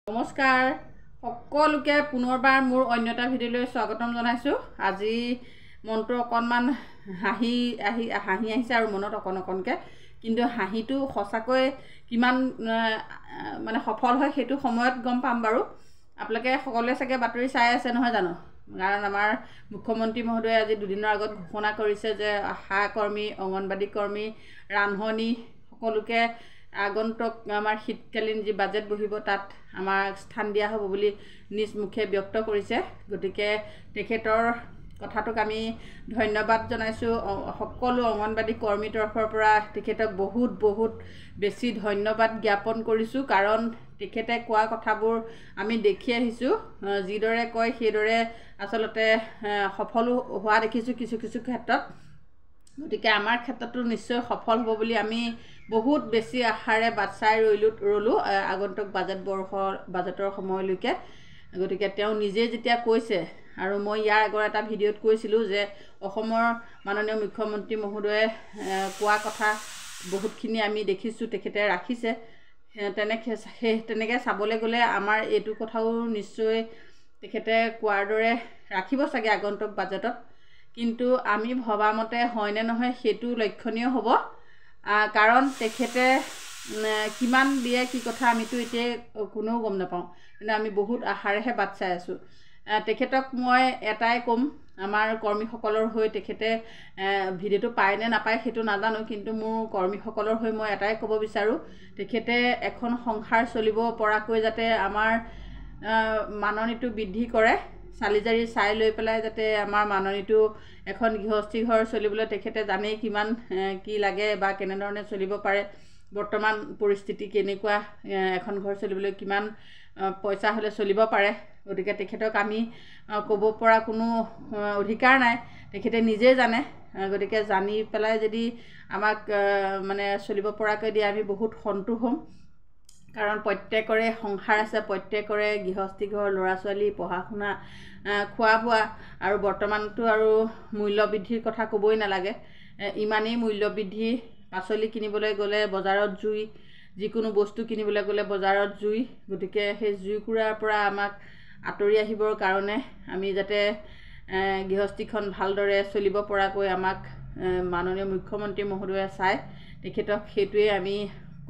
নমস্কাৰ সকলোকে পুনৰবাৰ মোৰ অন্যটা ভিডিঅ'লৈ স্বাগতম জনাইছোঁ। আজি মনটো অকণমান হাঁহি আহিছে আৰু মনত অকণকৈ, কিন্তু হাঁহিটো সঁচাকৈ কিমান মানে সফল হয় সেইটো সময়ত গম পাম বাৰু। আপোনালোকে সকলোৱে চাগে বাতৰি চাই আছে নহয় জানো? কাৰণ আমাৰ মুখ্যমন্ত্ৰী মহোদয়ে আজি দুদিনৰ আগত ঘোষণা কৰিছে যে আশা কৰ্মী, অংগনবাড়ী কৰ্মী, ৰান্ধনী সকলোকে আগন্তুক আমাৰ শীতকালীন যি বাজেট বহিব তাত আমাক স্থান দিয়া হ'ব বুলি নিজ মুখে ব্যক্ত কৰিছে। গতিকে তেখেতৰ কথাটোক আমি ধন্যবাদ জনাইছোঁ। সকলো অংগনবাড়ী কৰ্মীৰ তৰফৰ পৰা তেখেতক বহুত বেছি ধন্যবাদ জ্ঞাপন কৰিছোঁ। কাৰণ তেখেতে কোৱা কথাবোৰ আমি দেখি আহিছোঁ, যিদৰে কয় সেইদৰে আচলতে সফলো হোৱা দেখিছোঁ কিছু ক্ষেত্ৰত। গতিকে আমাৰ ক্ষেত্ৰতো নিশ্চয় সফল হ'ব বুলি আমি বহুত বেছি আশাৰে বাট চাই ৰ'লোঁ আগন্তুক বাজেটৰ সময়লৈকে। গতিকে তেওঁ নিজে যেতিয়া কৈছে, আৰু মই ইয়াৰ আগৰ এটা ভিডিঅ'ত কৈছিলোঁ যে অসমৰ মাননীয় মুখ্যমন্ত্ৰী মহোদয়ে কোৱা কথা বহুতখিনি আমি দেখিছোঁ তেখেতে ৰাখিছে। তেনেকৈ চাবলৈ গ'লে আমাৰ এইটো কথাও নিশ্চয় তেখেতে কোৱাৰ দৰে ৰাখিব চাগে আগন্তুক বাজেটত। কিন্তু আমি ভবামতে হয়নে নহয় সেইটো লক্ষণীয় হ'ব। কাৰণ তেখেতে কিমান দিয়ে কি কথা আমিতো এতিয়া কোনেও গম নাপাওঁ, কিন্তু আমি বহুত আশাৰেহে বাট চাই আছোঁ। তেখেতক মই এটাই ক'ম, আমাৰ কৰ্মীসকলৰ হৈ তেখেতে ভিডিঅ'টো পায় নে নাপায় সেইটো নাজানো, কিন্তু মোৰ কৰ্মীসকলৰ হৈ মই এটাই ক'ব বিচাৰোঁ, তেখেতে এখন সংসাৰ চলিব পৰাকৈ যাতে আমাৰ মাননিটো বৃদ্ধি কৰে। চালি-জাৰি চাই লৈ পেলাই যাতে আমাৰ মাননিটো এখন গৃহস্থী ঘৰ চলিবলৈ তেখেতে জানেই কিমান কি লাগে বা কেনেধৰণে চলিব পাৰে, বৰ্তমান পৰিস্থিতি কেনেকুৱা, এখন ঘৰ চলিবলৈ কিমান পইচা হ'লে চলিব পাৰে। গতিকে তেখেতক আমি ক'ব পৰা কোনো অধিকাৰ নাই, তেখেতে নিজেই জানে। গতিকে জানি পেলাই যদি আমাক মানে চলিব পৰাকৈ দিয়ে আমি বহুত সন্তোষ হ'ম। কাৰণ প্ৰত্যেকৰে সংসাৰ আছে, প্ৰত্যেকৰে গৃহস্থী ঘৰ, ল'ৰা ছোৱালী, পঢ়া শুনা, খোৱা বোৱা, আৰু বৰ্তমানতো আৰু মূল্য বৃদ্ধিৰ কথা ক'বই নালাগে। ইমানেই মূল্য বৃদ্ধি, পাচলি কিনিবলৈ গ'লে বজাৰত জুই, যিকোনো বস্তু কিনিবলৈ গ'লে বজাৰত জুই। গতিকে সেই জুইকুৰাৰ পৰা আমাক আঁতৰি আহিবৰ কাৰণে আমি যাতে গৃহস্থীখন ভালদৰে চলিব পৰাকৈ আমাক মাননীয় মুখ্যমন্ত্ৰী মহোদয়ে চায়, তেখেতক সেইটোৱে আমি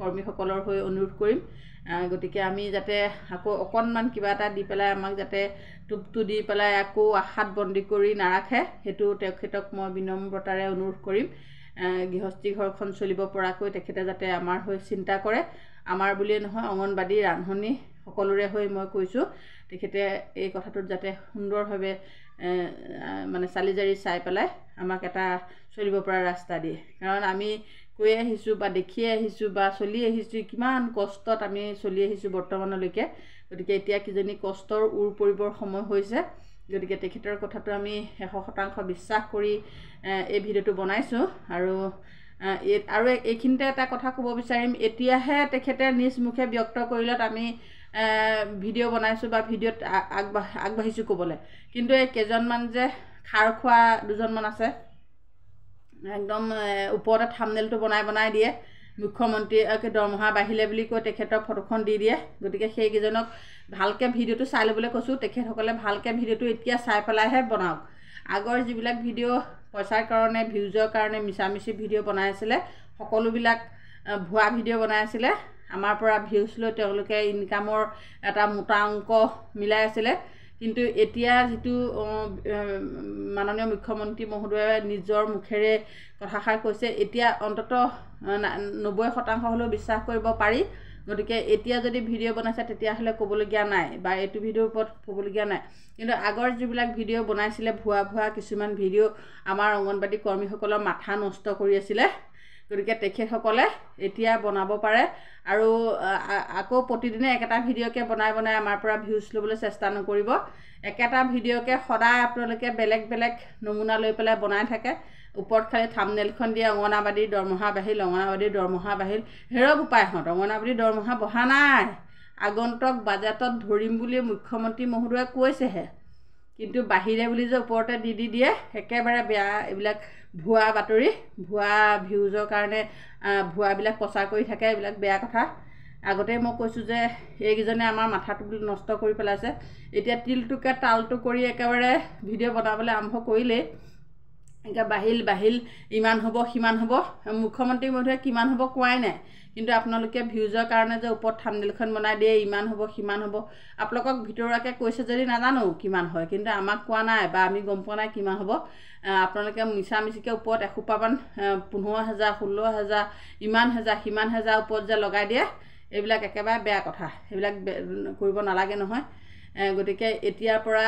কৰ্মীসকলৰ হৈ অনুৰোধ কৰিম। গতিকে আমি যাতে আকৌ অকণমান কিবা এটা দি পেলাই আমাক যাতে টোপটো দি পেলাই আকৌ আশাত বন্দী কৰি নাৰাখে, সেইটো তেখেতক মই বিনম্ৰতাৰে অনুৰোধ কৰিম। গৃহস্থী ঘৰখন চলিব পৰাকৈ তেখেতে যাতে আমাৰ হৈ চিন্তা কৰে। আমাৰ বুলিয়ে নহয়, অংগনবাড়ী, ৰান্ধনী সকলোৰে হৈ মই কৈছোঁ, তেখেতে এই কথাটোত যাতে সুন্দৰভাৱে মানে চালি-জাৰি চাই পেলাই আমাক এটা চলিব পৰা ৰাস্তা দিয়ে। কাৰণ আমি কৈ আহিছোঁ বা দেখি আহিছোঁ বা চলি আহিছোঁ, কিমান কষ্টত আমি চলি আহিছোঁ বৰ্তমানলৈকে। গতিকে এতিয়া কিজানি কষ্টৰ পৰিবৰ সময় হৈছে। গতিকে তেখেতৰ কথাটো আমি 100% বিশ্বাস কৰি এই ভিডিঅ'টো বনাইছোঁ। আৰু এইখিনিতে এটা কথা ক'ব বিচাৰিম, এতিয়াহে তেখেতে নিজ মুখে ব্যক্ত কৰিলত আমি ভিডিঅ' বনাইছোঁ বা ভিডিঅ'ত আগবাঢ়িছোঁ ক'বলৈ। কিন্তু এই কেইজনমান যে খাৰ খোৱা দুজনমান আছে, একদম ওপৰতে থাম্বনেইলটো বনাই দিয়ে, মুখ্যমন্ত্ৰীকে দৰমহা বাঢ়িলে বুলি কৈ তেখেতৰ ফটোখন দি দিয়ে। গতিকে সেইকেইজনক ভালকৈ ভিডিঅ'টো চাই ল'বলৈ কৈছোঁ। তেখেতসকলে ভালকৈ ভিডিঅ'টো এতিয়া চাই পেলাইহে বনাওক। আগৰ যিবিলাক ভিডিঅ' পইচাৰ কাৰণে, ভিউজৰ কাৰণে মিছামিছি ভিডিঅ' বনাই আছিলে, সকলোবিলাক ভুৱা ভিডিঅ' বনাই আছিলে। আমাৰ পৰা ভিউজ লৈ তেওঁলোকে ইনকামৰ এটা মোটা অংক মিলাই আছিলে। কিন্তু এতিয়া যিটো মাননীয় মুখ্যমন্ত্ৰী মহোদয়ে নিজৰ মুখেৰে কথাষাৰ কৈছে, এতিয়া অন্ততঃ 90% হ'লেও বিশ্বাস কৰিব পাৰি। গতিকে এতিয়া যদি ভিডিঅ' বনাইছে তেতিয়াহ'লে ক'বলগীয়া নাই, বা এইটো ভিডিঅ'ৰ ওপৰত ক'বলগীয়া নাই। কিন্তু আগৰ যিবিলাক ভিডিঅ' বনাইছিলে, ভুৱা কিছুমান ভিডিঅ' আমাৰ অংগনবাড়ী কৰ্মীসকলৰ মাথা নষ্ট কৰি আছিলে। গতিকে তেখেতসকলে এতিয়া বনাব পাৰে, আৰু আকৌ প্ৰতিদিনে একেটা ভিডিঅ'কে বনাই আমাৰ পৰা ভিউজ ল'বলৈ চেষ্টা নকৰিব। একেটা ভিডিঅ'কে সদায় আপোনালোকে বেলেগ নমুনা লৈ পেলাই বনাই থাকে। ওপৰত খালি থাম্বনেইলখন দিয়ে, অংগনবাড়ীৰ দৰমহা বাঢ়িল, অংগনবাড়ীৰ দৰমহা বাঢ়িল। হেৰৌ বোপাইহঁত, অংগনবাড়ীৰ দৰমহা বঢ়া নাই, আগন্তুক বাজেটত ধৰিম বুলি মুখ্যমন্ত্ৰী মহোদয়ে কৈছেহে। কিন্তু বাহিৰে বুলি যে ওপৰতে দি দিয়ে, একেবাৰে বেয়া। এইবিলাক ভুৱা বাতৰি, ভুৱা ভিউজৰ কাৰণে ভুৱাবিলাক প্ৰচাৰ কৰি থাকে, এইবিলাক বেয়া কথা। আগতে মই কৈছোঁ যে এইকেইজনে আমাৰ মাথাটো নষ্ট কৰি পেলাইছে। এতিয়া তিলটোকে তালটো কৰি একেবাৰে ভিডিঅ' বনাবলৈ আৰম্ভ কৰিলেই। এতিয়া বাহিল ইমান হ'ব সিমান হ'ব, মুখ্যমন্ত্ৰী মহোদয়ে কিমান হ'ব কোৱাই নাই, কিন্তু আপোনালোকে ভিউজৰ কাৰণে যে ওপৰত থাম্বনেইলখন বনাই দিয়ে ইমান হ'ব সিমান হ'ব। আপোনালোকক ভিতৰুৱাকৈ কৈছে যদি নাজানো কিমান হয়, কিন্তু আমাক কোৱা নাই বা আমি গম পোৱা নাই কিমান হ'ব। আপোনালোকে মিছামিছিকৈ ওপৰত এসোপামান 15,000 16,000 ইমান হেজাৰ সিমান হেজাৰ ওপৰত যে লগাই দিয়ে, এইবিলাক একেবাৰে বেয়া কথা। সেইবিলাক কৰিব নালাগে নহয়। গতিকে এতিয়াৰ পৰা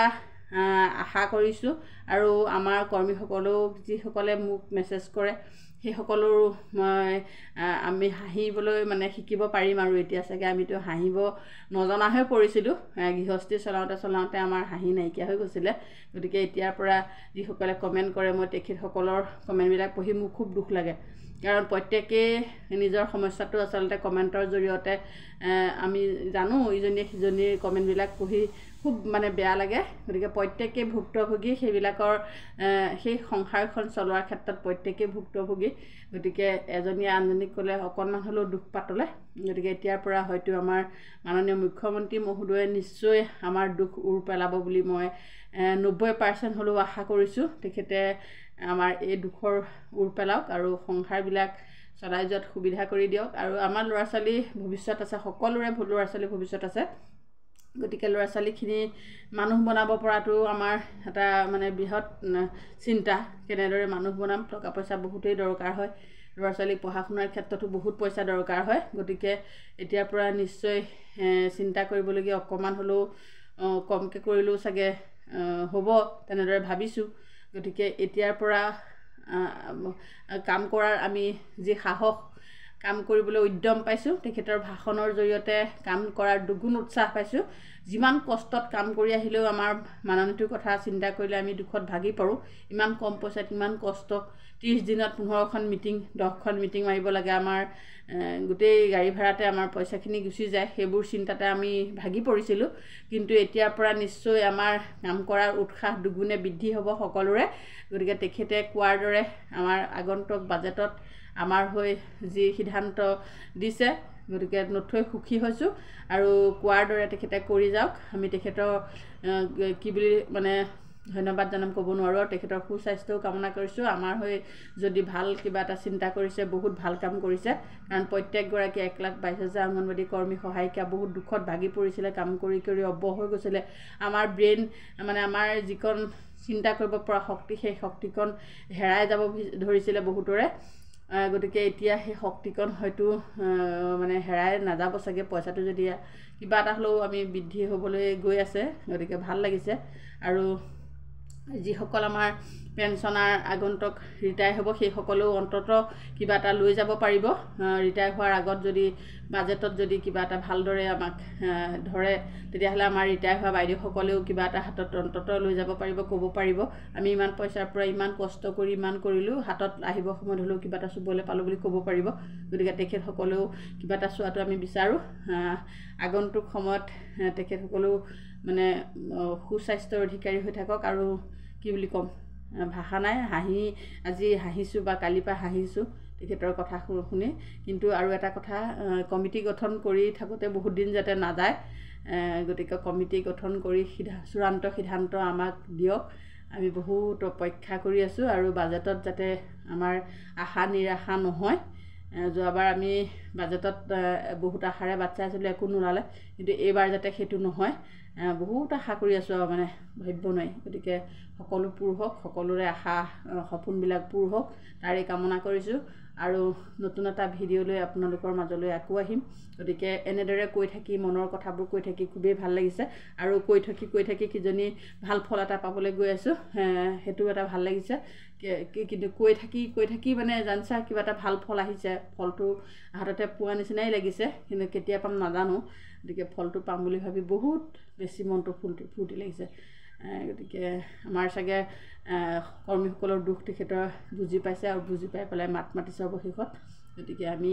আশা কৰিছোঁ, আৰু আমাৰ কৰ্মীসকলেও যিসকলে মোক মেছেজ কৰে সেইসকলৰো আমি হাঁহিবলৈ মানে শিকিব পাৰিম। আৰু এতিয়া চাগে আমিতো হাঁহিব নজনা হৈ পৰিছিলোঁ। গৃহস্থী চলাওঁতে আমাৰ হাঁহি নাইকিয়া হৈ গৈছিলে। গতিকে এতিয়াৰ পৰা যিসকলে কমেণ্ট কৰে, মই তেখেতসকলৰ কমেণ্টবিলাক পঢ়ি মোৰ খুব দুখ লাগে। কাৰণ প্ৰত্যেকেই নিজৰ সমস্যাটো আচলতে কমেণ্টৰ জৰিয়তে আমি জানো, ইজনীয়ে সিজনীৰ কমেণ্টবিলাক পঢ়ি খুব মানে বেয়া লাগে। গতিকে প্ৰত্যেকেই ভুক্তভোগী, সেইবিলাকৰ সেই সংসাৰখন চলোৱাৰ ক্ষেত্ৰত প্ৰত্যেকেই ভুক্তভোগী। গতিকে এজনীয়ে আনজনীক ক'লে অকণমান হ'লেও দুখ পাতলে। গতিকে এতিয়াৰ পৰা হয়তো আমাৰ মাননীয় মুখ্যমন্ত্ৰী মহোদয়ে নিশ্চয় আমাৰ দুখ পেলাব বুলি মই 90% হ'লেও আশা কৰিছোঁ। তেখেতে আমাৰ এই দুখৰ পেলাওক আৰু সংসাৰবিলাক চলাই যোৱাত সুবিধা কৰি দিয়ক। আৰু আমাৰ ল'ৰা ছোৱালী ভৱিষ্যত আছে, সকলোৰে ল'ৰা ছোৱালী ভৱিষ্যত আছে। গতিকে ল'ৰা ছোৱালীখিনি মানুহ বনাব পৰাটো আমাৰ এটা মানে বৃহৎ চিন্তা। কেনেদৰে মানুহ বনাম, টকা পইচা বহুতেই দৰকাৰ হয়। ল'ৰা ছোৱালীক পঢ়া শুনাৰ ক্ষেত্ৰতো বহুত পইচা দৰকাৰ হয়। গতিকে এতিয়াৰ পৰা নিশ্চয় চিন্তা কৰিবলগীয়া অকণমান হ'লেও কমকৈ কৰিলেও চাগে হ'ব তেনেদৰে ভাবিছোঁ। গতিকে এতিয়াৰ পৰা কাম কৰাৰ আমি যি সাহস, কাম কৰিবলৈ উদ্যম পাইছোঁ, তেখেতৰ ভাষণৰ জৰিয়তে কাম কৰাৰ দুগুণ উৎসাহ পাইছোঁ। যিমান কষ্টত কাম কৰি আহিলেও আমাৰ মাননীটোৰ কথা চিন্তা কৰিলে আমি দুখত ভাগি পৰোঁ। ইমান কম পইচাত ইমান কষ্ট, 30 দিনত 15খন মিটিং 10খন মিটিং মাৰিব লাগে। আমাৰ গোটেই গাড়ী ভাড়াতে আমাৰ পইচাখিনি গুচি যায়। সেইবোৰ চিন্তাতে আমি ভাগি পৰিছিলোঁ। কিন্তু এতিয়াৰ পৰা নিশ্চয় আমাৰ কাম কৰাৰ উৎসাহ দুগুণে বৃদ্ধি হ'ব সকলোৰে। গতিকে তেখেতে কোৱাৰ দৰে আমাৰ আগন্তুক বাজেটত আমাৰ হৈ যি সিদ্ধান্ত দিছে, গতিকে নথৈ সুখী হৈছোঁ। আৰু কোৱাৰ দৰে তেখেতে কৰি যাওক। আমি তেখেতৰ কি বুলি মানে ধন্যবাদ জনাম ক'ব নোৱাৰোঁ। আৰু তেখেতৰ সুস্বাস্থ্যও কামনা কৰিছোঁ। আমাৰ হৈ যদি ভাল কিবা এটা চিন্তা কৰিছে, বহুত ভাল কাম কৰিছে। কাৰণ প্ৰত্যেকগৰাকী 1,22,000 অংগনবাড়ী কৰ্মী সহায়িকা বহুত দুখত ভাগি পৰিছিলে, কাম কৰি অব্য হৈ গৈছিলে। আমাৰ ব্ৰেইন মানে আমাৰ যিকণ চিন্তা কৰিব পৰা শক্তি, সেই শক্তিকণ হেৰাই যাব ধৰিছিলে বহুতৰে। গতিকে এতিয়া সেই শক্তিকণ হয়তো মানে হেৰাই নাযাব চাগে। পইচাটো যদি কিবা এটা হ'লেও আমি বৃদ্ধি হ'বলৈ গৈ আছে। গতিকে ভাল লাগিছে। আৰু যিসকল আমাৰ পেঞ্চনাৰ আগন্তুক ৰিটায়াৰ হ'ব, সেইসকলেও অন্ততঃ কিবা এটা লৈ যাব পাৰিব। ৰিটায়াৰ হোৱাৰ আগত যদি বাজেটত যদি কিবা এটা ভালদৰে আমাক ধৰে, তেতিয়াহ'লে আমাৰ ৰিটায়াৰ হোৱা বাইদেউসকলেও কিবা এটা হাতত অন্ততঃ লৈ যাব পাৰিব, ক'ব পাৰিব আমি ইমান পইচাৰ পৰা ইমান কষ্ট কৰি ইমান কৰিলোঁ, হাতত আহিব সময়ত হ'লেও কিবা এটা চুবলৈ পালোঁ বুলি ক'ব পাৰিব। গতিকে তেখেতসকলেও কিবা এটা চোৱাটো আমি বিচাৰোঁ। আগন্তুক সময়ত তেখেতসকলেও মানে সুস্বাস্থ্যৰ অধিকাৰী হৈ থাকক। আৰু কি বুলি ক'ম, ভাষা নাই। আজি হাঁহিছোঁ বা কালিৰ পৰা হাঁহিছোঁ তেখেতৰ কথা শুনি। কিন্তু আৰু এটা কথা, কমিটি গঠন কৰি থাকোঁতে বহুত দিন যাতে নাযায়। গতিকে কমিটি গঠন কৰি চূড়ান্ত সিদ্ধান্ত আমাক দিয়ক। আমি বহুত অপেক্ষা কৰি আছোঁ। আৰু বাজেটত যাতে আমাৰ আশা নিৰাশা নহয়। যোৱাবাৰ আমি বাজেটত বহুত আশাৰে বাট চাই আছিলোঁ, একো নোলালে। কিন্তু এইবাৰ যাতে সেইটো নহয়, বহুত আশা কৰি আছোঁ আৰু মানে ভাবিব নোৱাৰি। গতিকে সকলো পূৰ হওক, সকলোৰে আশা সপোনবিলাক পূৰ হওক, তাৰেই কামনা কৰিছোঁ। আৰু নতুন এটা ভিডিঅ' লৈ আপোনালোকৰ মাজলৈ আকৌ আহিম। গতিকে এনেদৰে কৈ থাকি, মনৰ কথাবোৰ কৈ থাকি খুবেই ভাল লাগিছে। আৰু কৈ থাকি কিজনী ভাল ফল এটা পাবলৈ গৈ আছোঁ, সেইটো এটা ভাল লাগিছে। কিন্তু কৈ থাকি মানে জানিছা কিবা এটা ভাল ফল আহিছে, ফলটো হাততে পোৱা নিচিনাই লাগিছে। কিন্তু কেতিয়া পাম নাজানো। গতিকে ফলটো পাম বুলি ভাবি বহুত বেছি মনটো ফূৰ্তি লাগিছে। গতিকে আমাৰ চাগে কৰ্মীসকলৰ দুখ তেখেতৰ বুজি পাইছে, আৰু বুজি পাই পেলাই মাত মাতিছে অৱশেষত। গতিকে আমি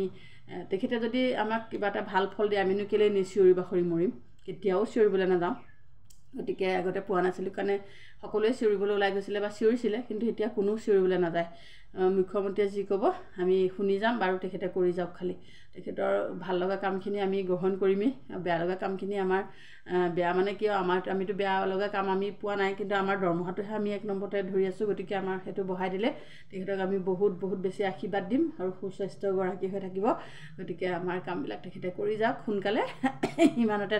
তেখেতে যদি আমাক কিবা এটা ভাল ফল দিয়ে, আমিনো কেলৈ নিচিঞৰি বাখৰি মৰিম, কেতিয়াও চিঞৰিবলৈ নাযাওঁ। গতিকে আগতে পোৱা নাছিলোঁ কাৰণে সকলোৱে চিঞৰিবলৈ ওলাই গৈছিলে বা চিঞৰিছিলে, কিন্তু এতিয়া কোনো চিঞৰিবলৈ নাযায়। মুখ্যমন্ত্ৰীয়ে যি ক'ব আমি শুনি যাম বাৰু তেখেতে কৰি যাওক খালি তেখেতৰ ভাল লগা কামখিনি আমি গ্ৰহণ কৰিমেই বেয়া লগা কামখিনি আমাৰ বেয়া মানে কিয় আমিতো বেয়া লগা কাম আমি পোৱা নাই কিন্তু আমাৰ দৰমহাটোহে আমি 1 নম্বৰতে ধৰি আছোঁ গতিকে আমাৰ সেইটো বঢ়াই দিলে তেখেতক আমি বহুত বেছি আশীৰ্বাদ দিম আৰু সুস্বাস্থ্য গৰাকী হৈ থাকিব গতিকে আমাৰ কামবিলাক তেখেতে কৰি যাওক সোনকালে ইমানতে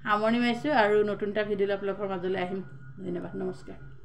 সামৰণি মাৰিছোঁ আৰু নতুন এটা ভিডিঅ' আপোনালোকৰ মাজলৈ আহিম ধন্যবাদ নমস্কাৰ